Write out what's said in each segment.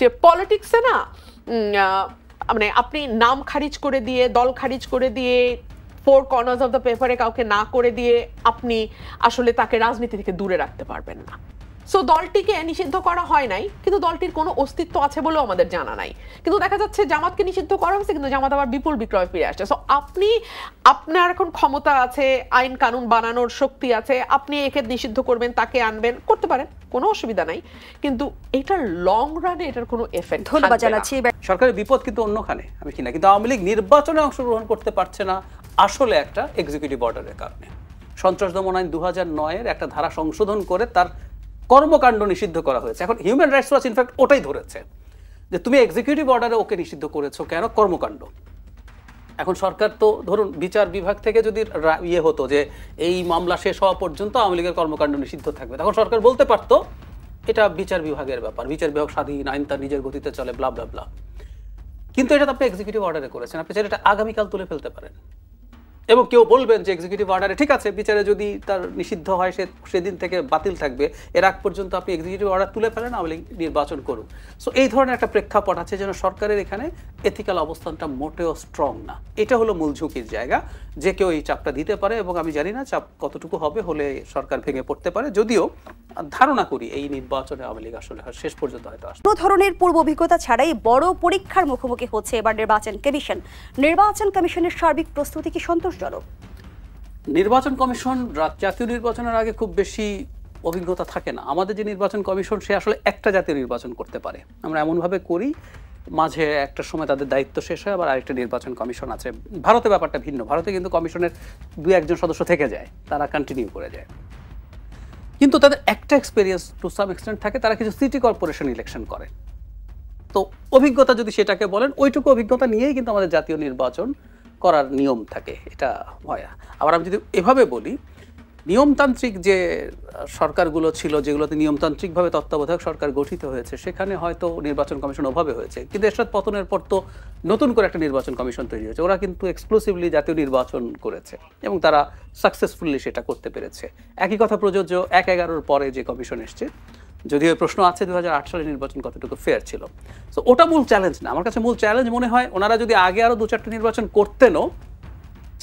যে পলিটিক্সে না মানে আপনি নাম খারিজ করে দিয়ে, দল খারিজ করে দিয়ে, ফোর কর্নার্স অফ দ্য পেপারে কাউকে না করে দিয়ে আপনি আসলে তাকে রাজনীতি থেকে দূরে রাখতে পারবেন না। সো দলটিকে নিষিদ্ধ করা হয় নাই, কিন্তু দলটির কোনো অস্তিত্ব আছে বলেও আমাদের জানা নাই। কিন্তু দেখা যাচ্ছে জামাতকে নিষিদ্ধ করা হয়েছে, কিন্তু জামাত আবার বিপুল বিক্রয় ফিরে আসছে। সো আপনার এখন ক্ষমতা আছে, আইন কানুন বানানোর শক্তি আছে, আপনি একে নিষিদ্ধ করবেন, তাকে আনবেন, করতে পারেন, কোনো অসুবিধা নাই, কিন্তু এটার লং রানে এটার কোনো এফেক্ট। ধন্যবাদ জানাচ্ছি। সরকারের বিপদ কিন্তু অন্যখানে, আমি কিনা কিন্তু আওয়ামী লীগ নির্বাচনে অংশগ্রহণ করতে পারছে না আসলে একটা এক্সিকিউটিভ অর্ডারের কারণে। সন্ত্রাস দমন আইন 2009-এর একটা ধারা সংশোধন করে তার কর্মকাণ্ড নিষিদ্ধ করা হয়েছে। এখন হিউম্যান রাইটস ওয়াচ ইনফ্যাক্ট ওটাই ধরেছে যে তুমি এক্সিকিউটিভ অর্ডারে ওকে নিষিদ্ধ করেছো কেন, কর্মকাণ্ড। এখন সরকার তো ধরুন বিচার বিভাগ থেকে যদি হতো যে এই মামলা শেষ হওয়া পর্যন্ত আওয়ামী লীগের কর্মকাণ্ড নিষিদ্ধ থাকবে, তখন সরকার বলতে পারতো এটা বিচার বিভাগের ব্যাপার, বিচার বিভাগ স্বাধীন, আইন তার নিজের গতিতে চলে, ব্লা ব্লা ব্লা। কিন্তু এটা তো আপনি এক্সিকিউটিভ অর্ডারে করেছেন, আপনি চাইলে এটা আগামীকাল তুলে ফেলতে পারেন। এবং কেউ বলবেন যে এক্সিকিউটিভ অর্ডারে ঠিক আছে, বিচারে যদি তার নিষিদ্ধ হয় সেদিন থেকে বাতিল থাকবে, এর আগ পর্যন্ত আপনি এক্সিকিউটিভ অর্ডার তুলে ফেলেন, আওয়ামী লীগ নির্বাচন করুন। সো এই ধরনের একটা প্রেক্ষাপট আছে যেন সরকারের এখানে এথিক্যাল অবস্থানটা মোটেও স্ট্রং না। এটা হলো মূল ঝুঁকির জায়গা, যে কেউ এই চাপটা দিতে পারে, এবং আমি জানি না চাপ কতটুকু হবে, হলে সরকার ভেঙে পড়তে পারে। যদিও ধারণা করি এই নির্বাচনে আওয়ামী লীগ আসলে শেষ পর্যন্ত হয়তো আসবে। কোনো ধরনের পূর্ব অভিজ্ঞতা ছাড়াই বড় পরীক্ষার মুখোমুখি হচ্ছে এবার নির্বাচন কমিশন। নির্বাচন কমিশনের সার্বিক প্রস্তুতি কি সন্তোষজনক? নির্বাচন কমিশন জাতীয় নির্বাচনের আগে খুব বেশি অভিজ্ঞতা থাকে না। আমাদের যে নির্বাচন কমিশন সে আসলে একটা জাতীয় নির্বাচন করতে পারে। আমরা এমনভাবে করি, মাঝে একটা সময় তাদের দায়িত্ব শেষ হয়, আবার আরেকটা নির্বাচন কমিশন আছে। ভারতে ব্যাপারটা ভিন্ন। ভারতে কিন্তু কমিশনের 2-1 সদস্য থেকে যায়, তারা কন্টিনিউ করে যায়। কিন্তু তাদের একটা এক্সপিরিয়েন্স টু সাম এক্সটেন্ট থাকে, তারা কিছু সিটি কর্পোরেশন ইলেকশন করে। তো অভিজ্ঞতা যদি সেটাকে বলেন, ওইটুকু অভিজ্ঞতা নিয়েই কিন্তু আমাদের জাতীয় নির্বাচন করার নিয়ম থাকে, এটা হয়। আবার আমি যদি এভাবে বলি, নিয়মতান্ত্রিক যে সরকারগুলো ছিল, যেগুলোতে নিয়মতান্ত্রিকভাবে তত্ত্বাবধায়ক সরকার গঠিত হয়েছে, সেখানে হয়তো নির্বাচন কমিশন অভাবে হয়েছে। কিন্তু এরশাদ পতনের পর তো নতুন করে একটা নির্বাচন কমিশন তৈরি হয়েছে। ওরা কিন্তু এক্সক্লুসিভলি জাতীয় নির্বাচন করেছে এবং তারা সাকসেসফুলি সেটা করতে পেরেছে। একই কথা প্রযোজ্য 1/11-র পরে যে কমিশন এসছে। যদিও প্রশ্ন আছে 2008 সালের নির্বাচন কতটুকু ফেয়ার ছিল। সো ওটা মূল চ্যালেঞ্জ না। আমার কাছে মূল চ্যালেঞ্জ মনে হয় ওনারা যদি আগে আরও 2-4টা নির্বাচন করতেনও,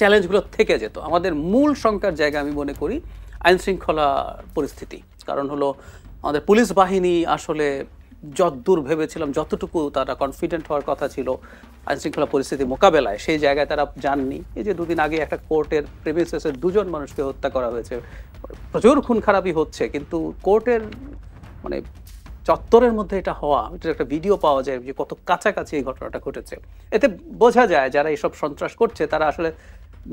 চ্যালেঞ্জগুলো থেকে যেত। আমাদের মূল শঙ্কার জায়গা আমি মনে করি আইন শৃঙ্খলা পরিস্থিতি। কারণ হলো আমাদের পুলিশ বাহিনী আসলে যতদূর ভেবেছিলাম, যতটুকু তারা কনফিডেন্ট হওয়ার কথা ছিল আইন শৃঙ্খলা পরিস্থিতি মোকাবেলায়, সেই জায়গায় তারা যাননি। এই যে 2 দিন আগে একটা কোর্টের প্রেমিসেসে 2 জন মানুষকে হত্যা করা হয়েছে, প্রচুর খুন খারাপি হচ্ছে, কিন্তু কোর্টের মানে চত্বরের মধ্যে এটা হওয়া, এটার একটা ভিডিও পাওয়া যায় যে কত কাছাকাছি এই ঘটনাটা ঘটেছে। এতে বোঝা যায় যারা এইসব সন্ত্রাস করছে তারা আসলে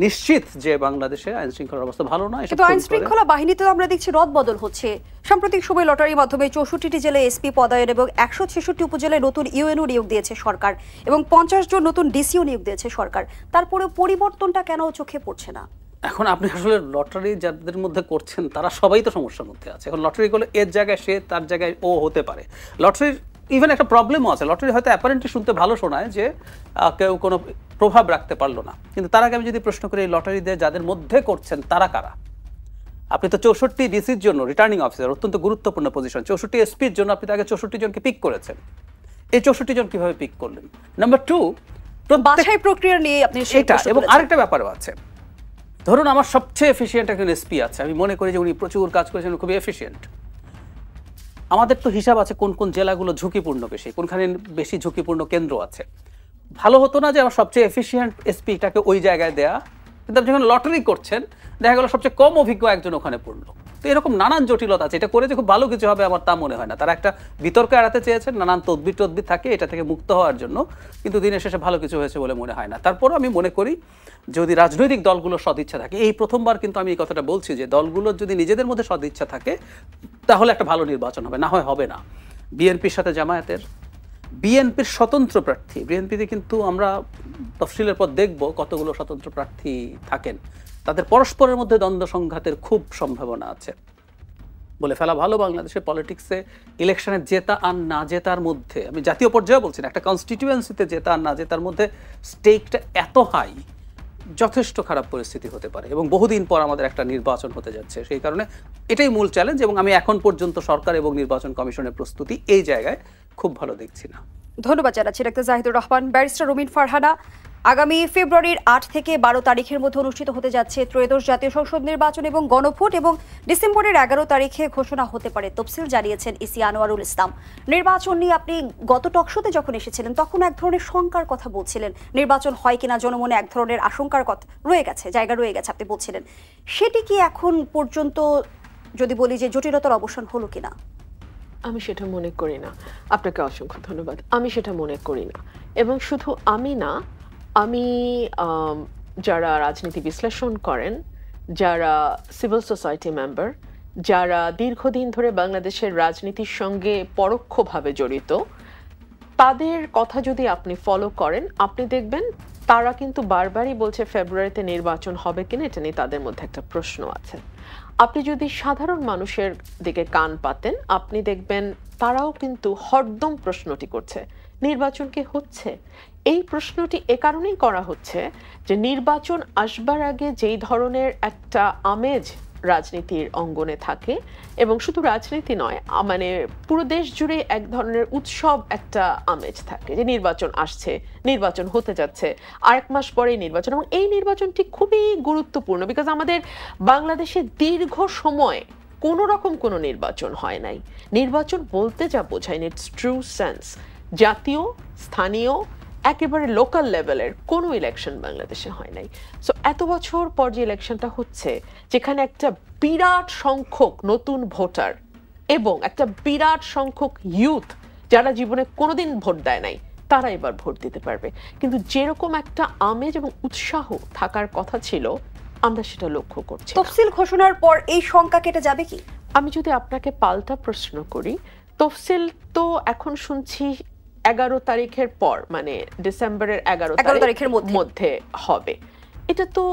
নিশ্চিত যে বাংলাদেশে আইন শৃঙ্খলার অবস্থা ভালো নয়। কিন্তু আইন শৃঙ্খলা বাহিনীতে আমরা দেখছি রদবদল হচ্ছে। সাম্প্রতিক সময় লটারির মাধ্যমে 64টি জেলায় এসপি পদায়ন এবং 166 উপজেলায় নতুন ইউএনও নিয়োগ দিয়েছে সরকার, এবং 50 জন নতুন ডিসিও নিয়োগ দিয়েছে সরকার। তারপরে পরিবর্তনটা কেন চোখে পড়ছে না? এখন আপনি আসলে লটারি যাদের মধ্যে করছেন তারা সবাই তো সমস্যার মধ্যে আছে। এখন লটারি করলে এর জায়গায় সে, তার জায়গায় ও হতে পারে। লটারির ইভেন একটা প্রবলেমও আছে। লটারি হয়তো অ্যাপারেন্টলি শুনতে ভালো শোনায় যে কেউ কোনো প্রভাব রাখতে পারলো না, কিন্তু তার আগে আমি যদি প্রশ্ন করি এই লটারি দিয়ে যাদের মধ্যে করছেন তারা কারা? আপনি তো 64 ডিসির জন্য রিটার্নিং অফিসার, অত্যন্ত গুরুত্বপূর্ণ পজিশন। 64 এসপির জন্য আপনি তাকে 64 জনকে পিক করেছেন। এই 64 জন কিভাবে পিক করলেন? নাম্বার 2, বাছাই প্রক্রিয়া নিয়ে আপনি সেটা। এবং আরেকটা ব্যাপারও আছে, ধরুন আমার সবচেয়ে এফিশিয়েন্ট একজন এসপি আছে, আমি মনে করি যে উনি প্রচুর কাজ করেছেন, খুবই এফিশিয়েন্ট। আমাদের তো হিসাব আছে কোন কোন জেলাগুলো ঝুঁকিপূর্ণ বেশি, কোনখানে বেশি ঝুঁকিপূর্ণ কেন্দ্র আছে। ভালো হতো না যে আমার সবচেয়ে এফিশিয়েন্ট এসপিটাকে ওই জায়গায় দেয়া? কিন্তু আপনি যখন লটারি করছেন দেখা গেল সবচেয়ে কম অভিজ্ঞ একজন ওখানে পড়লো। তো এরকম নানান জটিলতা আছে। এটা করে যে খুব ভালো কিছু হবে আমার তা মনে হয় না। তারা একটা বিতর্ক এড়াতে চেয়েছেন, নানান তদবির থাকে এটা থেকে মুক্ত হওয়ার জন্য, কিন্তু দিনের শেষে ভালো কিছু হয়েছে বলে মনে হয় না। তারপরও আমি মনে করি যদি রাজনৈতিক দলগুলোর সদিচ্ছা থাকে, এই প্রথমবার কিন্তু আমি এই কথাটা বলছি যে দলগুলোর যদি নিজেদের মধ্যে সদিচ্ছা থাকে তাহলে একটা ভালো নির্বাচন হবে, না হয় হবে না। বিএনপির সাথে জামায়াতের, বিএনপির স্বতন্ত্র প্রার্থী, বিএনপিতে কিন্তু আমরা তফসিলের পর দেখব কতগুলো স্বতন্ত্র প্রার্থী থাকেন, তাদের পরস্পরের মধ্যে দ্বন্দ্ব সংঘাতের খুব সম্ভাবনা আছে। বলে ফেলা ভালো বাংলাদেশের পলিটিক্সে ইলেকশনে জেতা আর না জেতার মধ্যে, আমি জাতীয় পর্যায়ে বলছি না, একটা কনস্টিটিউয়েন্সিতে জেতা আর না জেতার মধ্যে স্টেকটা এত হাই যথেষ্ট খারাপ পরিস্থিতি হতে পারে এবং বহুদিন পর আমাদের একটা নির্বাচন হতে যাচ্ছে। সেই কারণে এটাই মূল চ্যালেঞ্জ এবং আমি এখন পর্যন্ত সরকার এবং নির্বাচন কমিশনের প্রস্তুতি এই জায়গায় খুব ভালো দেখছি না। ধন্যবাদ জানাচ্ছি ডাক্তার জাহিদুর রহমান। ব্যারিস্টার রুমিন ফারহানা, আগামী ফেব্রুয়ারির 8 থেকে 12 তারিখের মধ্যে অনুষ্ঠিত হতে যাচ্ছে ত্রয়োদশ জাতীয় সংসদ নির্বাচন এবং গণভোট এবং ডিসেম্বরের 11 তারিখে ঘোষণা হতে পারে তফসিল জানিয়েছেন ইসি আনোয়ারুল ইসলাম। নির্বাচন নিয়ে আপনি গত টকশোতে যখন এসেছিলেন তখন এক ধরনের শঙ্কার কথা বলছিলেন, নির্বাচন হয় কিনা জনমনে এক ধরনের আশঙ্কার কথা জায়গা রয়ে গেছে আপনি বলছিলেন, সেটি কি এখন পর্যন্ত যদি বলি যে জটিলতার অবসান হলো কিনা? আমি সেটা মনে করি না। আপনাকে অসংখ্য ধন্যবাদ। আমি সেটা মনে করি না, এবং শুধু আমি না, আমি যারা রাজনীতি বিশ্লেষণ করেন, যারা সিভিল সোসাইটি মেম্বার, যারা দীর্ঘদিন ধরে বাংলাদেশের রাজনীতির সঙ্গে পরোক্ষভাবে জড়িত, তাদের কথা যদি আপনি ফলো করেন, আপনি দেখবেন তারা কিন্তু বারবারই বলছে ফেব্রুয়ারিতে নির্বাচন হবে কিনা, এটা নিয়ে তাদের মধ্যে একটা প্রশ্ন আছে। আপনি যদি সাধারণ মানুষের দিকে কান পাতেন, আপনি দেখবেন তারাও কিন্তু হরদম প্রশ্নটি করছে, নির্বাচন কি হচ্ছে? এই প্রশ্নটি এ কারণেই করা হচ্ছে যে নির্বাচন আসবার আগে যেই ধরনের একটা আমেজ রাজনীতির অঙ্গনে থাকে, এবং শুধু রাজনীতি নয়, মানে পুরো দেশ জুড়ে এক ধরনের উৎসব একটা আমেজ থাকে যে নির্বাচন আসছে, নির্বাচন হতে যাচ্ছে, আরেক মাস পরেই নির্বাচন। এবং এই নির্বাচনটি খুবই গুরুত্বপূর্ণ, বিকজ আমাদের বাংলাদেশে দীর্ঘ সময় কোনো রকম কোনো নির্বাচন হয় নাই। নির্বাচন বলতে যা বোঝায়, ইটস ট্রু সেন্স, জাতীয়, স্থানীয়, একেবারে লোকাল লেভেলের কোনো ইলেকশন বাংলাদেশে হয় নাই। সো এত বছর পর যে ইলেকশনটা হচ্ছে, যেখানে একটা বিরাট সংখ্যক নতুন ভোটার এবং একটা বিরাট সংখ্যক ইউথ যারা জীবনে কোনোদিন ভোট দেয় নাই, তারা এবার ভোট দিতে পারবে। কিন্তু যেরকম একটা আমেজ এবং উৎসাহ থাকার কথা ছিল, আমরা সেটা লক্ষ্য করছি। তফসিল ঘোষণার পর এই শঙ্কা কেটে যাবে কি? আমি যদি আপনাকে পাল্টা প্রশ্ন করি, তফসিল তো এখন শুনছি 11 তারিখের পর, মানে ডিসেম্বরের 11 তারিখের মধ্যে হবে। এটা তো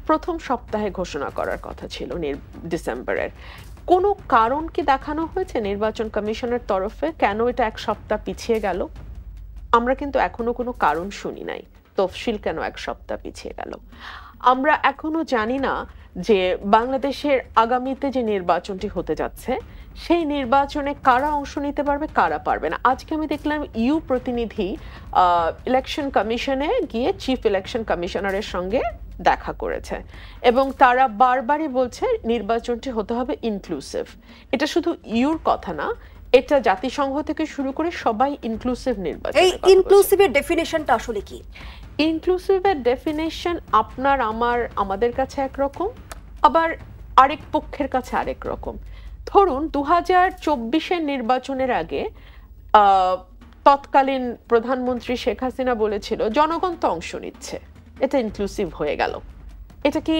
প্রথম সপ্তাহে ঘোষণা করার কথা ছিল ডিসেম্বরের। কোনো কারণ কি দেখানো হয়েছে নির্বাচন কমিশনের তরফে কেন এটা এক সপ্তাহ পিছিয়ে গেল? আমরা কিন্তু এখনো কোনো কারণ শুনি নাই তফসিল কেন এক সপ্তাহ পিছিয়ে গেল। আমরা এখনো জানি না যে বাংলাদেশের আগামীতে যে নির্বাচনটি হতে যাচ্ছে, সেই নির্বাচনে কারা অংশ নিতে পারবে, কারা পারবে না। আজকে আমি দেখলাম ইউ প্রতিনিধি ইলেকশন কমিশনে গিয়ে চিফ ইলেকশন কমিশনারের সঙ্গে দেখা করেছে, এবং তারা বারবারই বলছে নির্বাচনটি হতে হবে ইনক্লুসিভ। এটা শুধু ইউর কথা না, এটা জাতিসংঘ থেকে শুরু করে সবাই ইনক্লুসিভ নির্বাচন। এই ইনক্লুসিভের ডেফিনিশনটা আসলে কি? ইনক্লুসিভের ডেফিনেশন আপনার আমাদের কাছে একরকম, আবার আরেক পক্ষের কাছে আরেক রকম। ধরুন 2024-এর নির্বাচনের আগে তৎকালীন প্রধানমন্ত্রী শেখ হাসিনা বলেছিল জনগণ তো অংশ নিচ্ছে, এটা ইনক্লুসিভ হয়ে গেল। এটা কি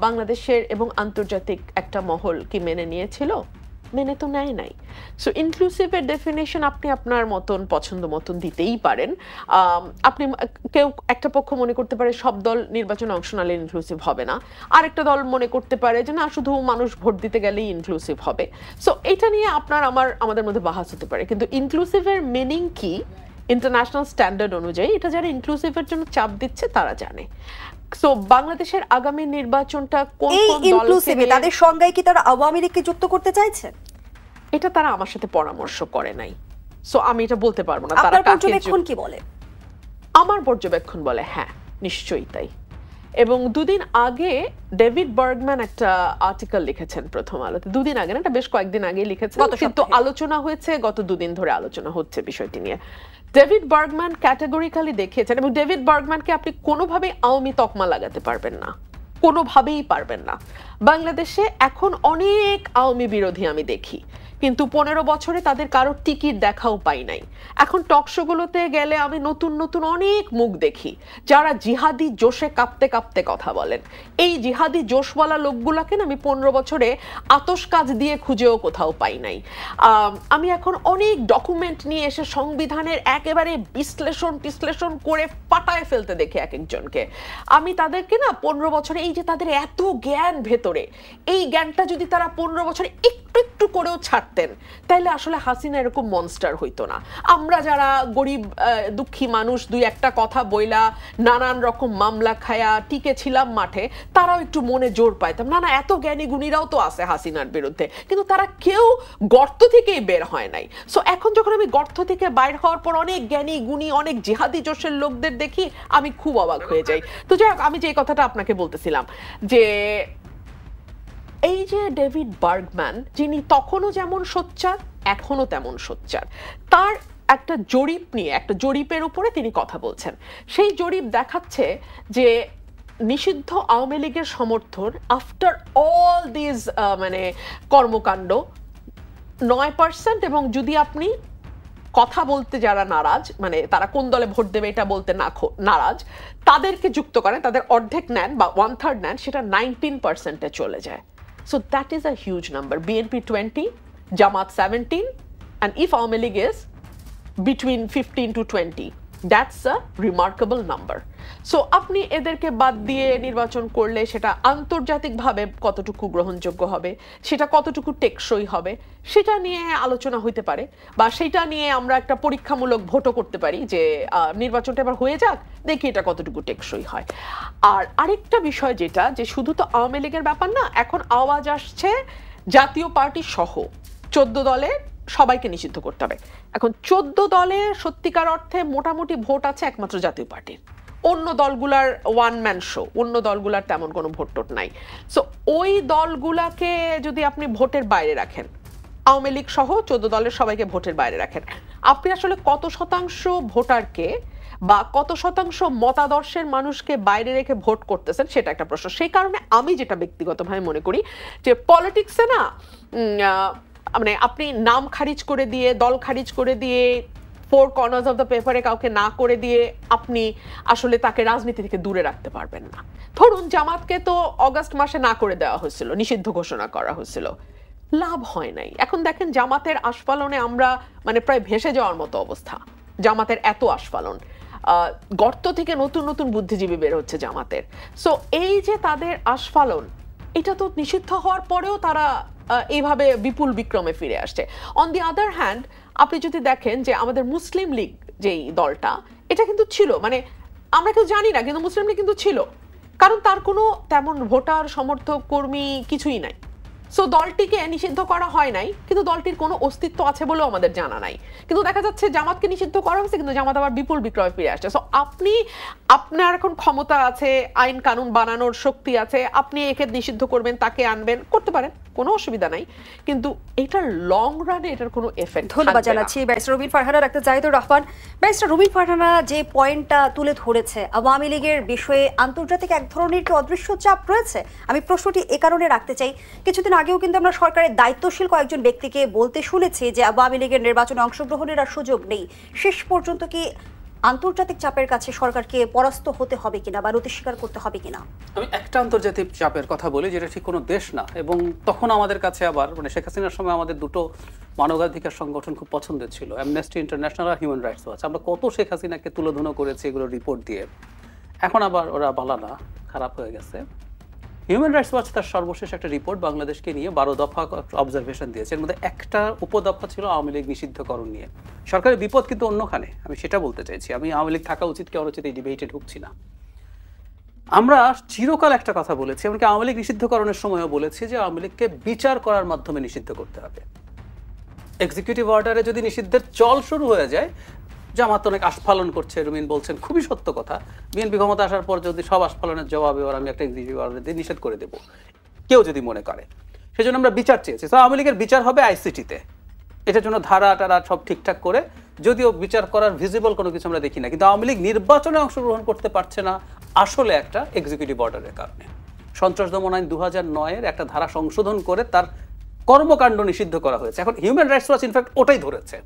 বাংলাদেশের এবং আন্তর্জাতিক একটা মহল কি মেনে নিয়েছিল? মেনে তো নেয় নাই। সো ইনক্লুসিভের ডেফিনেশন আপনি আপনার মতন পছন্দ মতন দিতেই পারেন। আপনি কেউ একটা পক্ষ মনে করতে পারে সব দল নির্বাচনে অংশ নিলে ইনক্লুসিভ হবে না, আরেকটা দল মনে করতে পারে যে না, শুধু মানুষ ভোট দিতে গেলেই ইনক্লুসিভ হবে। সো এটা নিয়ে আমাদের মধ্যে বাহাস হতে পারে, কিন্তু ইনক্লুসিভের মিনিং কি ইন্টারন্যাশনাল স্ট্যান্ডার্ড অনুযায়ী, এটা যারা ইনক্লুসিভের জন্য চাপ দিচ্ছে তারা জানে। সো বাংলাদেশের আগামী নির্বাচনটা কোন কোন ইনক্লুসিভে তাদের সংজ্ঞায় কি তারা আওয়ামী লীগকে যুক্ত করতে চাইছে? এটা তারা আমার সাথে পরামর্শ করে নাই, সো আমি এটা বলতে পারবো না। তারা পর্যবেক্ষণ কি বলে? আমার পর্যবেক্ষণ বলে হ্যাঁ, নিশ্চয়ই তাই। এবং দুদিন আগে ডেভিড বার্গম্যান একটা আর্টিকেল লিখেছেন প্রথম আলোতে, দুদিন আগে না, এটা বেশ কয়েকদিন আগে লিখেছেন, কিন্তু আলোচনা হয়েছে গত দুদিন ধরে আলোচনা হচ্ছে বিষয়টি নিয়ে। ডেভিড বার্গম্যান ক্যাটাগরিক্যালি দেখিয়েছেন, এবং ডেভিড বার্গম্যানকে আপনি কোনোভাবেই আওয়ামী তকমা লাগাতে পারবেন না, কোনোভাবেই পারবেন না। বাংলাদেশে এখন অনেক আওয়ামী বিরোধী আমি দেখি, কিন্তু 15 বছরে তাদের কারোর টিকিট দেখাও পাই নাই। এখন টকশোগুলোতে গেলে আমি নতুন নতুন অনেক মুখ দেখি যারা জিহাদি জোশে কাঁপতে কাঁপতে কথা বলেন। এই জিহাদি জোশওয়ালা লোকগুলাকে না আমি 15 বছরে আতশ কাজ দিয়ে খুঁজেও কোথাও পাই নাই। আমি এখন অনেক ডকুমেন্ট নিয়ে এসে সংবিধানের একেবারে বিশ্লেষণ করে পাটায় ফেলতে দেখি এক একজনকে। আমি তাদেরকে না 15 বছরে, এই যে তাদের এত জ্ঞান ভেতরে, এই জ্ঞানটা যদি তারা 15 বছরে একটু একটু করেও ছাড়তে রাখতেন তাইলে আসলে হাসিনা এরকম মনস্টার হইতো না। আমরা যারা গরিব দুঃখী মানুষ দুই একটা কথা বইলা নানান রকম মামলা খায়া টিকে ছিলাম মাঠে, তারাও একটু মনে জোর পাইতাম, না না এত জ্ঞানী গুণীরাও তো আছে হাসিনার বিরুদ্ধে, কিন্তু তারা কেউ গর্ত থেকেই বের হয় নাই। সো এখন যখন আমি গর্ত থেকে বাইর হওয়ার পর অনেক জ্ঞানী গুণী অনেক জিহাদি জোশের লোকদের দেখি, আমি খুব অবাক হয়ে যাই। তো যাই হোক, আমি যে কথাটা আপনাকে বলতেছিলাম যে এই যে ডেভিড বার্গম্যান, যিনি তখনও যেমন সোচ্চার এখনো তেমন সোচ্চার, তার একটা জরিপ নিয়ে, একটা জরিপের উপরে তিনি কথা বলছেন। সেই জরিপ দেখাচ্ছে যে নিষিদ্ধ আওয়ামী লীগের সমর্থন আফটার অল দিস মানে কর্মকাণ্ড 9%, এবং যদি আপনি কথা বলতে যারা নারাজ, মানে তারা কোন দলে ভোট দেবে এটা বলতে নারাজ, তাদেরকে যুক্ত করেন, তাদের অর্ধেক নেন বা 1/3 নেন, সেটা 19%-এ চলে যায়। So that is a huge number. BNP 20, Jamaat 17, and if Awami League is between 15 to 20, that's a remarkable number. So আপনি এদেরকে বাদ দিয়ে নির্বাচন করলে সেটা আন্তর্জাতিকভাবে কতটুকু গ্রহণযোগ্য হবে, সেটা কতটুকু টেকসই হবে, সেটা নিয়ে আলোচনা হইতে পারে, বা সেটা নিয়ে আমরা একটা পরীক্ষামূলক ভোটও করতে পারি যে নির্বাচনটা এবার হয়ে যাক, দেখি এটা কতটুকু টেকসই হয়। আর আরেকটা বিষয় যেটা, যে শুধু তো আওয়ামী লীগের ব্যাপার না, এখন আওয়াজ আসছে জাতীয় পার্টি সহ 14 দলে সবাইকে নিষিদ্ধ করতে হবে। এখন 14 দলে সত্যিকার অর্থে মোটামুটি ভোট আছে একমাত্র জাতীয় পার্টির, অন্য দলগুলার ওয়ান ম্যান শো, অন্য দলগুলার তেমন কোনো ভোট টোট নাই। সো ওই দলগুলাকে যদি আপনি ভোটের বাইরে রাখেন, আওয়ামী লীগ সহ 14 দলের সবাইকে ভোটের বাইরে রাখেন, আপনি আসলে কত শতাংশ ভোটারকে বা কত শতাংশ মতাদর্শের মানুষকে বাইরে রেখে ভোট করতেছেন, সেটা একটা প্রশ্ন। সেই কারণে আমি যেটা ব্যক্তিগতভাবে মনে করি যে পলিটিক্সে না, মানে আপনি নাম খারিজ করে দিয়ে, দল খারিজ করে দিয়ে, 4 কর্নার্স অফ দ্য পেপারে কাউকে না করে দিয়ে আপনি আসলে তাকে রাজনীতি থেকে দূরে রাখতে পারবেন না। ধরুন জামাতকে তো অগাস্ট মাসে না করে দেওয়া হয়েছিল, নিষিদ্ধ ঘোষণা করা হয়েছিল, লাভ হয় নাই। এখন দেখেন জামাতের আস্ফালনে আমরা মানে প্রায় ভেসে যাওয়ার মতো অবস্থা, জামাতের এত আস্ফালন, গর্ত থেকে নতুন নতুন বুদ্ধিজীবী বের হচ্ছে জামাতের। সো এই যে তাদের আস্ফালন, এটা তো নিষিদ্ধ হওয়ার পরেও তারা এইভাবে বিপুল বিক্রমে ফিরে আসছে। অন দি আদার হ্যান্ড, আপনি যদি দেখেন যে আমাদের মুসলিম লীগ যেই দলটা, এটা কিন্তু ছিল, মানে আমরা কেউ জানি না, কিন্তু মুসলিম লীগ কিন্তু ছিল, কারণ তার কোনো তেমন ভোটার সমর্থক কর্মী কিছুই নাই। সো দলটিকে নিষিদ্ধ করা হয় নাই, কিন্তু দলটির কোনো অস্তিত্ব আছে বলেও আমাদের জানা নাই। কিন্তু দেখা যাচ্ছে জামাতকে নিষিদ্ধ করা হয়েছে, কিন্তু জামাত আবার বিপুল বিক্রমে ফিরে আসছে। সো আপনার এখন ক্ষমতা আছে, আইন কানুন বানানোর শক্তি আছে, আপনি একে নিষিদ্ধ করবেন, তাকে আনবেন, করতে পারেন, কোনো অসুবিধা নাই, কিন্তু এটার লং রানে এটার কোনো এফেক্ট। ধন্যবাদ জানাচ্ছি ব্যারিস্টার রুমিন ফারহানা, ডাক্তার জাহিদুর রহমান। ব্যারিস্টার রুমিন ফারহানা যে পয়েন্টটা তুলে ধরেছে, আওয়ামী লীগের বিষয়ে আন্তর্জাতিক এক ধরনের কি অদৃশ্য চাপ রয়েছে, আমি প্রশ্নটি এ কারণে রাখতে চাই। কিছুদিন আগেও কিন্তু আমরা সরকারের দায়িত্বশীল কয়েকজন ব্যক্তিকে বলতে শুনেছি যে আওয়ামী লীগের নির্বাচনে অংশগ্রহণের আর সুযোগ নেই। শেষ পর্যন্ত কি আন্তর্জাতিক চাপের কাছে সরকারকে পরাস্ত হতে হবে কিনা বা নতি স্বীকার করতে হবে কিনা? আমি একটা আন্তর্জাতিক চাপের কথা বলি, যেটা ঠিক কোনো দেশ না, এবং তখন আমাদের কাছে আবার মানে শেখ হাসিনার সময় আমাদের দুটো মানবাধিকার সংগঠন খুব পছন্দের ছিল, অ্যামনেস্টি ইন্টারন্যাশনাল আর হিউম্যান রাইটস ওয়াচ। আমরা কত শেখ হাসিনাকে তুলোধুনো করেছি এগুলো রিপোর্ট দিয়ে, এখন আবার ওরা বালা না, খারাপ হয়ে গেছে। হিউম্যান রাইটস ওয়াচ তার সর্বশেষ একটা রিপোর্ট বাংলাদেশকে নিয়ে 12 দফা অবজারভেশন দিয়েছে, এর মধ্যে একটা উপদফা ছিল আওয়ামী লীগ নিষিদ্ধকরণ নিয়ে। সরকারের বিপদ কিন্তু অন্যখানে, আমি সেটা বলতে চাইছি। আমি আওয়ামী লীগ থাকা উচিত কি অনুচিত এই ডিবেটে ঢুকছি না। আমরা চিরকাল একটা কথা বলেছি, এমনকি আওয়ামী লীগ নিষিদ্ধকরণের সময়ও বলেছি যে আওয়ামী লীগকে বিচার করার মাধ্যমে নিষিদ্ধ করতে হবে। এক্সিকিউটিভ অর্ডারে যদি নিষিদ্ধের চল শুরু হয়ে যায়, জামাত অনেক আস্ফালন করছে, রুমিন বলছেন খুবই সত্য কথা, বিএনপি ক্ষমতা আসার পর যদি সব আস্ফালনের জবাবে ওর আমি একটা এক্সিকিউটিভ অর্ডার দিয়ে নিষেধ করে দেবো, কেউ যদি মনে করে, সেজন্য আমরা বিচার চেয়েছি। তো আওয়ামী লীগের বিচার হবে আইসিটিতে, এটার জন্য ধারা টারা সব ঠিকঠাক করে, যদিও বিচার করার ভিজিবল কোনো কিছু আমরা দেখি না। কিন্তু আওয়ামী লীগ নির্বাচনে অংশগ্রহণ করতে পারছে না আসলে একটা এক্সিকিউটিভ অর্ডারের কারণে। সন্ত্রাস দমন আইন 2009-এর একটা ধারা সংশোধন করে তার কর্মকাণ্ড নিষিদ্ধ করা হয়েছে। এখন হিউম্যান রাইটস ওয়াচ ইনফ্যাক্ট ওটাই ধরেছে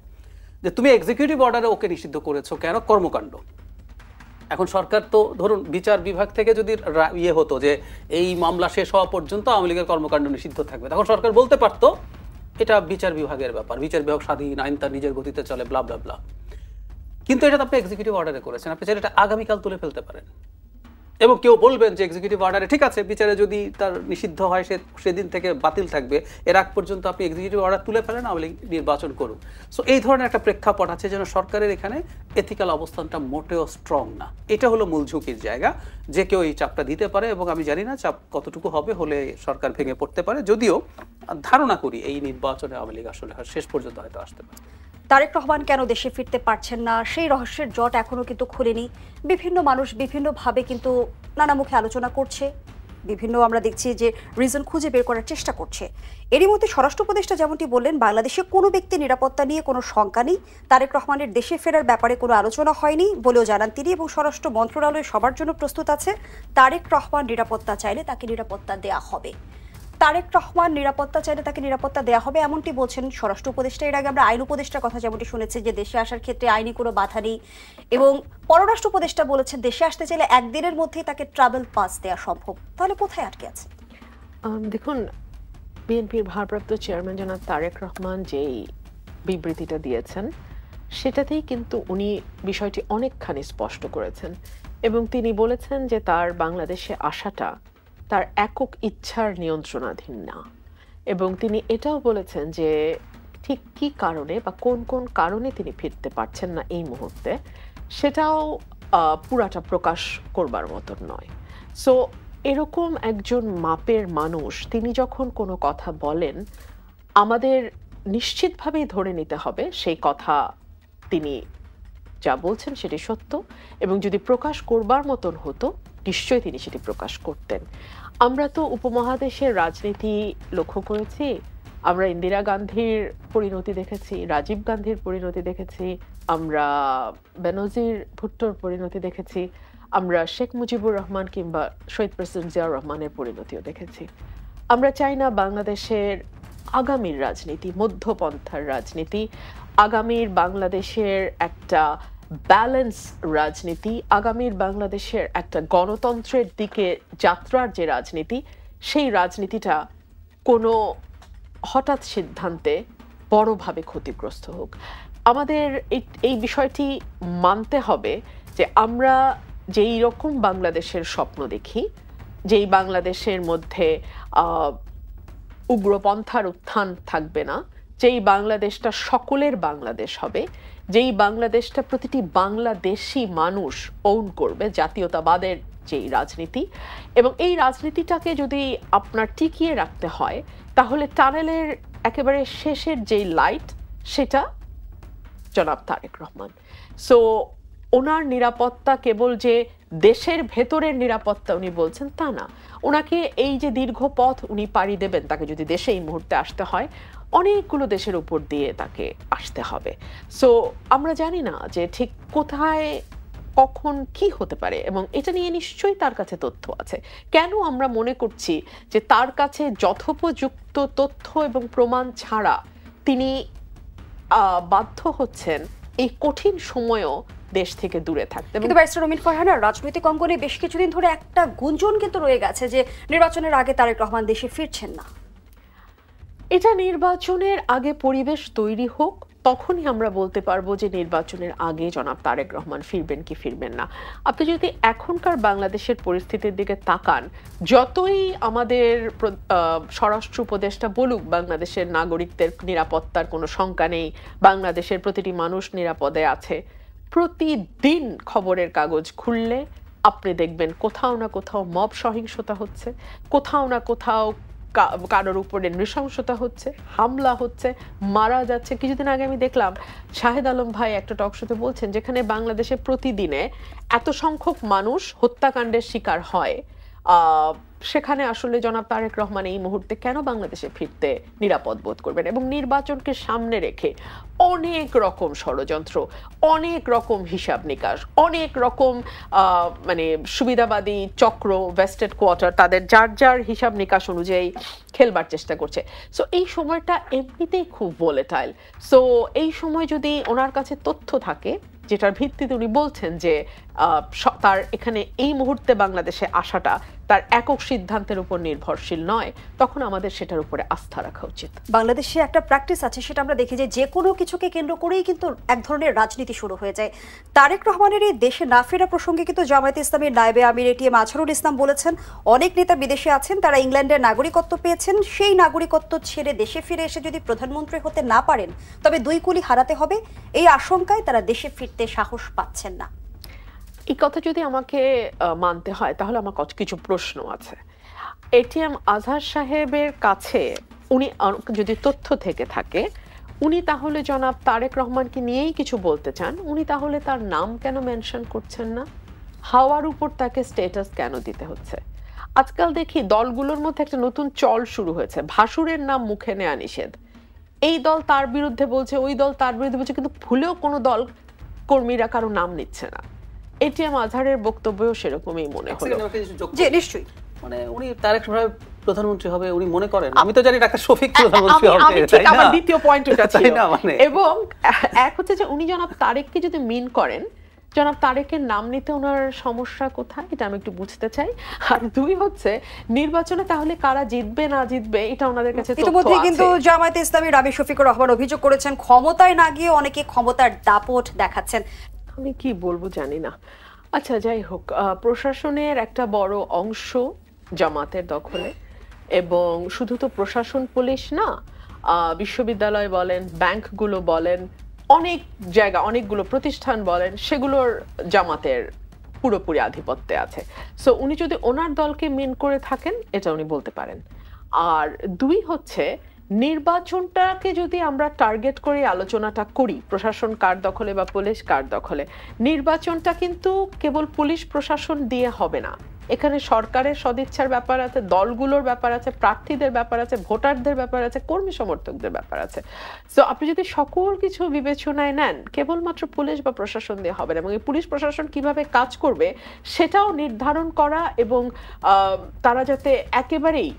যে তুমি এক্সিকিউটিভ অর্ডারে ওকে নিষিদ্ধ করেছো কেন, কর্মকাণ্ড। এখন সরকার তো ধরুন বিচার বিভাগ থেকে যদি ইয়ে হতো যে এই মামলা শেষ হওয়া পর্যন্ত আওয়ামী লীগের কর্মকাণ্ড নিষিদ্ধ থাকবে, তখন সরকার বলতে পারতো এটা বিচার বিভাগের ব্যাপার, বিচার বিভাগ স্বাধীন, আইন তার নিজের গতিতে চলে, ব্লা ব্লা ব্লা। কিন্তু এটা তো আপনি এক্সিকিউটিভ অর্ডারে করেছেন, আপনি চাইলে এটা আগামীকাল তুলে ফেলতে পারেন। এবং কেউ বলবেন যে এক্সিকিউটিভ অর্ডারে ঠিক আছে, বিচারে যদি তার নিষিদ্ধ হয় সেদিন থেকে বাতিল থাকবে, এর আগ পর্যন্ত আপনি এক্সিকিউটিভ অর্ডার তুলে ফেলেন, আওয়ামী লীগ নির্বাচন করুন। সো এই ধরনের একটা প্রেক্ষাপট আছে যেন সরকারের এখানে এথিক্যাল অবস্থানটা মোটেও স্ট্রং না। এটা হলো মূল ঝুঁকির জায়গা, যে কেউ এই চাপটা দিতে পারে এবং আমি জানি না চাপ কতটুকু হবে, হলে সরকার ভেঙে পড়তে পারে। যদিও ধারণা করি এই নির্বাচনে আওয়ামী লীগ আসলে শেষ পর্যন্ত হয়তো আসতে পারে। তারেক রহমান কেন দেশে ফিরতে পারছেন না, সেই রহস্যের জট এখনো কিন্তু খুলেনি। বিভিন্ন মানুষ বিভিন্নভাবে কিন্তু নানা মুখে আলোচনা করছে, বিভিন্ন আমরা দেখছি যে রিজন খুঁজে বের করার চেষ্টা করছে। এরই মধ্যে স্বরাষ্ট্র উপদেষ্টা যেমনটি বললেন, বাংলাদেশে কোনো ব্যক্তির নিরাপত্তা নিয়ে কোনো শঙ্কা নেই, তারেক রহমানের দেশে ফেরার ব্যাপারে কোনো আলোচনা হয়নি বলেও জানান তিনি, এবং স্বরাষ্ট্র মন্ত্রণালয় সবার জন্য প্রস্তুত আছে। তারেক রহমান নিরাপত্তা চাইলে তাকে নিরাপত্তা দেয়া হবে, তারেক রহমান নিরাপত্তা চাইলে তাকে নিরাপত্তা দেওয়া হবে, এমনটি বলছেন স্বরাষ্ট্র উপদেষ্টা। এর আগে আমরা আইন উপদেষ্টার কথা যেমনটি শুনেছি যে দেশে আসার ক্ষেত্রে আইনি কোনো বাধা নেই, এবং পররাষ্ট্র উপদেষ্টা বলেছেন দেশে আসতে চাইলে একদিনের মধ্যেই তাকে ট্রাভেল পাস দেওয়া সম্ভব। তাহলে কোথায় আটকে আছে? দেখুন, বিএনপির ভারপ্রাপ্ত চেয়ারম্যান জনাব তারেক রহমান যেই বিবৃতিটা দিয়েছেন সেটাতেই কিন্তু উনি বিষয়টি অনেকখানি স্পষ্ট করেছেন, এবং তিনি বলেছেন যে তার বাংলাদেশে আসাটা তার একক ইচ্ছার নিয়ন্ত্রণাধীন না, এবং তিনি এটাও বলেছেন যে ঠিক কী কারণে বা কোন কোন কারণে তিনি ফিরতে পারছেন না এই মুহূর্তে, সেটাও পুরাটা প্রকাশ করবার মতন নয়। সো এরকম একজন মাপের মানুষ তিনি যখন কোনো কথা বলেন, আমাদের নিশ্চিতভাবেই ধরে নিতে হবে সেই কথা তিনি যা বলছেন সেটি সত্য, এবং যদি প্রকাশ করবার মতন হতো নিশ্চয়ই তিনি সেটি প্রকাশ করতেন। আমরা তো উপমহাদেশের রাজনীতি লক্ষ্য করেছি, আমরা ইন্দিরা গান্ধীর পরিণতি দেখেছি, রাজীব গান্ধীর পরিণতি দেখেছি, আমরা বেনজির ভুট্টোর পরিণতি দেখেছি, আমরা শেখ মুজিবুর রহমান কিংবা শহীদ প্রেসিডেন্ট জিয়াউর রহমানের পরিণতিও দেখেছি। আমরা চাই না বাংলাদেশের আগামীর রাজনীতি, মধ্যপন্থার রাজনীতি, আগামীর বাংলাদেশের একটা ব্যালেন্স রাজনীতি, আগামীর বাংলাদেশের একটা গণতন্ত্রের দিকে যাত্রার যে রাজনীতি, সেই রাজনীতিটা কোনো হঠাৎ সিদ্ধান্তে বড়ভাবে ক্ষতিগ্রস্ত হোক। আমাদের এই বিষয়টি মানতে হবে যে আমরা যেই রকম বাংলাদেশের স্বপ্ন দেখি, যেই বাংলাদেশের মধ্যে উগ্রপন্থার উত্থান থাকবে না, যেই বাংলাদেশটা সকলের বাংলাদেশ হবে, যেই বাংলাদেশটা প্রতিটি বাংলাদেশি মানুষ ওন করবে, জাতীয়তাবাদের যেই রাজনীতি, এবং এই রাজনীতিটাকে যদি আপনার টিকিয়ে রাখতে হয় তাহলে টানেলের একেবারে শেষের যেই লাইট সেটা জনাব তারেক রহমান। সো ওনার নিরাপত্তা কেবল যে দেশের ভেতরের নিরাপত্তা উনি বলছেন তা না, ওনাকে এই যে দীর্ঘ পথ উনি পাড়ি দেবেন, তাকে যদি দেশে এই মুহূর্তে আসতে হয় অনেকগুলো দেশের উপর দিয়ে তাকে আসতে হবে। সো আমরা জানি না যে ঠিক কোথায় কখন কি হতে পারে, এবং এটা নিয়ে নিশ্চয়ই তার কাছে তথ্য আছে। কেন আমরা মনে করছি যে তার কাছে যথোপযুক্ত তথ্য এবং প্রমাণ ছাড়া তিনি বাধ্য হচ্ছেন এই কঠিন সময়েও দেশ থেকে দূরে থাকতে। কিন্তু ব্যারিস্টার রুমিন ফারহানা, রাজনৈতিক অঙ্গনে বেশ কিছুদিন ধরে একটা গুঞ্জন কিন্তু রয়ে গেছে যে নির্বাচনের আগে তারেক রহমান দেশে ফিরছেন না। এটা নির্বাচনের আগে পরিবেশ তৈরি হোক, তখনই আমরা বলতে পারবো যে নির্বাচনের আগে জনাব তারেক রহমান ফিরবেন কি ফিরবেন না। আপনি যদি এখনকার বাংলাদেশের পরিস্থিতির দিকে তাকান, যতই আমাদের স্বরাষ্ট্র উপদেষ্টা বলুক বাংলাদেশের নাগরিকদের নিরাপত্তার কোনো শঙ্কা নেই, বাংলাদেশের প্রতিটি মানুষ নিরাপদে আছে, প্রতিদিন খবরের কাগজ খুললে আপনি দেখবেন কোথাও না কোথাও মব সহিংসতা হচ্ছে, কোথাও না কোথাও কারোর উপরে নৃশংসতা হচ্ছে, হামলা হচ্ছে, মারা যাচ্ছে। কিছুদিন আগে আমি দেখলাম শাহেদ আলম ভাই একটা টক শোতে বলছেন যেখানে বাংলাদেশে প্রতিদিনে এত সংখ্যক মানুষ হত্যাকাণ্ডের শিকার হয়, সেখানে আসলে জনাব তারেক রহমান এই মুহূর্তে কেন বাংলাদেশে ফিরতে নিরাপদ বোধ করবেন? এবং নির্বাচনকে সামনে রেখে অনেক রকম ষড়যন্ত্র, অনেক রকম হিসাব নিকাশ, অনেক রকম মানে সুবিধাবাদী চক্র, ভেস্টেড কোয়ার্টার তাদের যার যার হিসাব নিকাশ অনুযায়ী খেলবার চেষ্টা করছে। সো এই সময়টা এমনিতেই খুব ভোলেটাইল। সো এই সময় যদি ওনার কাছে তথ্য থাকে যেটার ভিত্তিতে উনি বলছেন যে তার এখানে এই মুহূর্তে বাংলাদেশে আসাটা তার একক সিদ্ধান্তের উপর নির্ভরশীল নয়, তখন আমাদের সেটার উপরে আস্থা রাখা উচিত। বাংলাদেশে একটা প্র্যাকটিস আছে, সেটা আমরা দেখি যে কোনো কিছুকে কেন্দ্র করেই কিন্তু এক ধরনের রাজনীতি শুরু হয়ে যায়। তারেক রহমানের এই দেশে না ফেরা প্রসঙ্গে কিন্তু জামায়াতে ইসলামীর নায়েবে আমির এটিএম আজহারুল ইসলাম বলেছেন, অনেক নেতা বিদেশে আছেন, তারা ইংল্যান্ডের নাগরিকত্ব পেয়েছেন, সেই নাগরিকত্ব ছেড়ে দেশে ফিরে এসে যদি প্রধানমন্ত্রী হতে না পারেন তবে দুই কুলি হারাতে হবে। এই আশঙ্কায় তারা দেশে ফিরতে সাহস পাচ্ছেন না। এই কথা যদি আমাকে মানতে হয় তাহলে আমার কিছু প্রশ্ন আছে। এটিএম আজহার সাহেবের কাছে উনি যদি তথ্য থেকে থাকে, উনি তাহলে জনাব তারেক রহমানকে নিয়েই কিছু বলতে চান, উনি তাহলে তার নাম কেন মেনশন করছেন না? হাওয়ার উপর তাকে স্ট্যাটাস কেন দিতে হচ্ছে? আজকাল দেখি দলগুলোর মধ্যে একটা নতুন চল শুরু হয়েছে, ভাসুরের নাম মুখে নেওয়া নিষেধ। এই দল তার বিরুদ্ধে বলছে, ওই দল তার বিরুদ্ধে বলছে, কিন্তু ভুলেও কোনো দল কর্মীরা কারো নাম নিচ্ছে না। এটিএম আজহারের বক্তব্যও সেরকমই মনে হলো। জি নিশ্চয়ই, মানে উনি তারেক রহমান প্রধানমন্ত্রী হবে উনি মনে করেন? আমি তো জানি ডাক্তার শফিক প্রধানমন্ত্রী হবে, তাই না? আমার দ্বিতীয় পয়েন্ট ওটা ছিল। মানে এবং এক হচ্ছে যে উনি জনাব তারেককে যদি মিন করেন, জনাব তারেকের নাম নিতে ওনার সমস্যা কোথায়, এটা আমি একটু বুঝতে চাই। আর দুই হচ্ছে নির্বাচনে তাহলে কারা জিতবে না জিতবে এটা ওনাদের কাছে তথ্য আছে। ইতিমধ্যে কিন্তু জামায়াতে ইসলামী রাবি শফিকুর রহমান অভিযোগ করেছেন, ক্ষমতায় না গিয়ে অনেকে ক্ষমতার দাপট দেখাচ্ছেন। আমি কি বলবো জানি না। আচ্ছা যাই হোক, প্রশাসনের একটা বড় অংশ জামাতের দখলে, এবং শুধু তো প্রশাসন পুলিশ না, বিশ্ববিদ্যালয় বলেন, ব্যাংকগুলো বলেন, অনেক জায়গা, অনেকগুলো প্রতিষ্ঠান বলেন, সেগুলোর জামাতের পুরোপুরি আধিপত্যে আছে। সো উনি যদি ওনার দলকে মিন করে থাকেন এটা উনি বলতে পারেন। আর দুই হচ্ছে নির্বাচনটাকে যদি আমরা টার্গেট করে আলোচনাটা করি, প্রশাসন কার দখলে বা পুলিশ কার দখলে, নির্বাচনটা কিন্তু কেবল পুলিশ প্রশাসন দিয়ে হবে না। এখানে সরকারের সদিচ্ছার ব্যাপার আছে, দলগুলোর ব্যাপার আছে, প্রার্থীদের ব্যাপার আছে, ভোটারদের ব্যাপার আছে, কর্মী সমর্থকদের ব্যাপার আছে। সো আপনি যদি সকল কিছু বিবেচনায় নেন, কেবলমাত্র পুলিশ বা প্রশাসন দিয়ে হবে না। এবং এই পুলিশ প্রশাসন কিভাবে কাজ করবে সেটাও নির্ধারণ করা, এবং তারা যাতে একেবারেই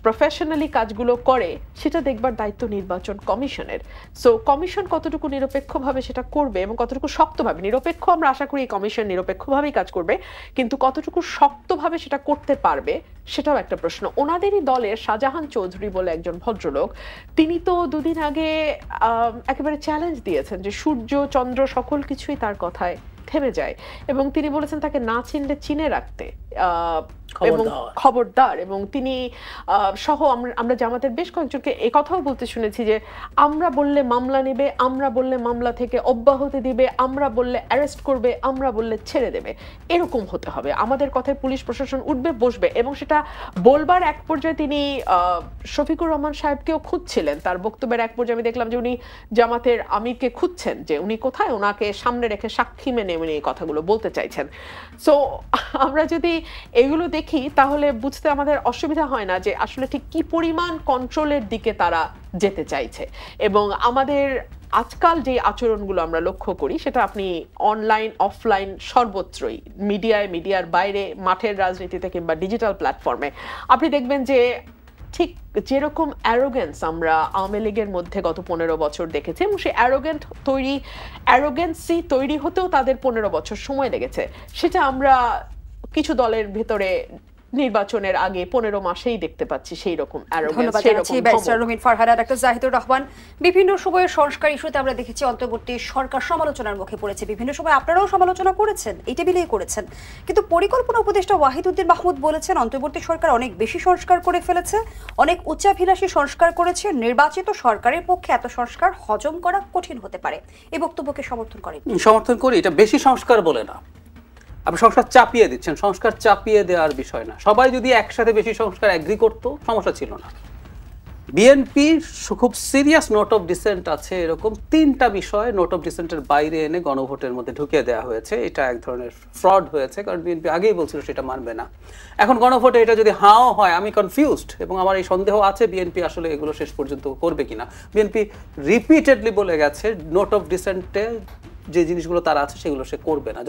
প্রফেশনালি কাজগুলো করে সেটা দেখবার দায়িত্ব নির্বাচন কমিশনের। সো কমিশন কতটুকু নিরপেক্ষভাবে সেটা করবে এবং কতটুকু শক্তভাবে, নিরপেক্ষ আমরা আশা করি এই কমিশন নিরপেক্ষভাবেই কাজ করবে, কিন্তু কতটুকু শক্তভাবে সেটা করতে পারবে সেটাও একটা প্রশ্ন। ওনাদেরই দলের শাহজাহান চৌধুরী বলে একজন ভদ্রলোক, তিনি তো দুদিন আগে একেবারে চ্যালেঞ্জ দিয়েছেন যে সূর্য চন্দ্র সকল কিছুই তার কথায় থেমে যায়, এবং তিনি বলেছেন তাকে না চিনলে চিনে রাখতে এবং খবরদার। এবং তিনি সহ আমরা জামাতের বেশ কয়েকজনকে এই কথাও বলতে শুনেছি যে আমরা বললে মামলা নেবে, আমরা বললে মামলা থেকে অব্যাহতি দিবে, আমরা বললে অ্যারেস্ট করবে, আমরা বললে ছেড়ে দেবে। এরকম হতে হবে, আমাদের কথায় পুলিশ প্রশাসন উঠবে বসবে। এবং সেটা বলবার এক পর্যায়ে তিনি শফিকুর রহমান সাহেবকেও খুঁজছিলেন, তার বক্তব্যের এক পর্যায়ে আমি দেখলাম যে উনি জামাতের আমিরকে খুঁজছেন যে উনি কোথায়, ওনাকে সামনে রেখে সাক্ষী মেনে উনি এই কথাগুলো বলতে চাইছেন। সো আমরা যদি এগুলো দেখি তাহলে বুঝতে আমাদের অসুবিধা হয় না যে আসলে ঠিক কি পরিমাণ কন্ট্রোলের দিকে তারা যেতে চাইছে। এবং আমাদের আজকাল যে আচরণগুলো আমরা লক্ষ্য করি সেটা আপনি অনলাইন অফলাইন সর্বত্রই, মিডিয়ায়, মিডিয়ার বাইরে, মাঠের রাজনীতিতে কিংবা ডিজিটাল প্ল্যাটফর্মে আপনি দেখবেন যে ঠিক যেরকম অ্যারোগেন্স আমরা আওয়ামী লীগের মধ্যে গত 15 বছর দেখেছি, এবং সেই অ্যারোগেন্সি তৈরি হতেও তাদের 15 বছর সময় লেগেছে, সেটা আমরা কিছু দলের ভেতরে নির্বাচনের আগে 15 মাসেই দেখতে পাচ্ছি সেই রকম অ্যারোগেন্স। ডাক্তার জাহিদুর রহমান, বিভিন্ন সময়ে সংস্কার ইস্যুতে আমরা দেখেছি অন্তর্বর্তী সরকার সমালোচনার মুখে পড়েছে, বিভিন্ন সময় আপনারাও সমালোচনা করেছেন, এই টেবিলেই করেছেন, কিন্তু পরিকল্পনা উপদেষ্টা ওয়াহিদউদ্দিন মাহমুদ বলেছেন অন্তর্বর্তী সরকার অনেক বেশি সংস্কার করে ফেলেছে, অনেক উচ্চাভিলাষী সংস্কার করেছে, নির্বাচিত সরকারের পক্ষে এত সংস্কার হজম করা কঠিন হতে পারে। এই বক্তব্যকে সমর্থন করেন? সমর্থন করি। এটা বেশি সংস্কার বলে না, আপনি সংস্কার চাপিয়ে দিচ্ছেন। সংস্কার চাপিয়ে দেওয়ার বিষয় না, সবাই যদি একসাথে বেশি সংস্কার এগ্রি করতো সমস্যা ছিল না। বিএনপির খুব সিরিয়াস নোট অফ ডিসেন্ট আছে, এরকম 3টা বিষয় নোট অফ ডিসেন্টের বাইরে এনে গণভোটের মধ্যে ঢুকিয়ে দেওয়া হয়েছে। এটা এক ধরনের ফ্রড হয়েছে, কারণ বিএনপি আগেই বলছিল সেটা মানবে না। এখন গণভোটে এটা যদি হাও হয়, আমি কনফিউজড, এবং আমার এই সন্দেহ আছে বিএনপি আসলে এগুলো শেষ পর্যন্ত করবে কিনা। বিএনপি রিপিটেডলি বলে গেছে নোট অফ ডিসেন্টে যে জিনিসগুলো তারা আছে সেগুলো সে করবে না।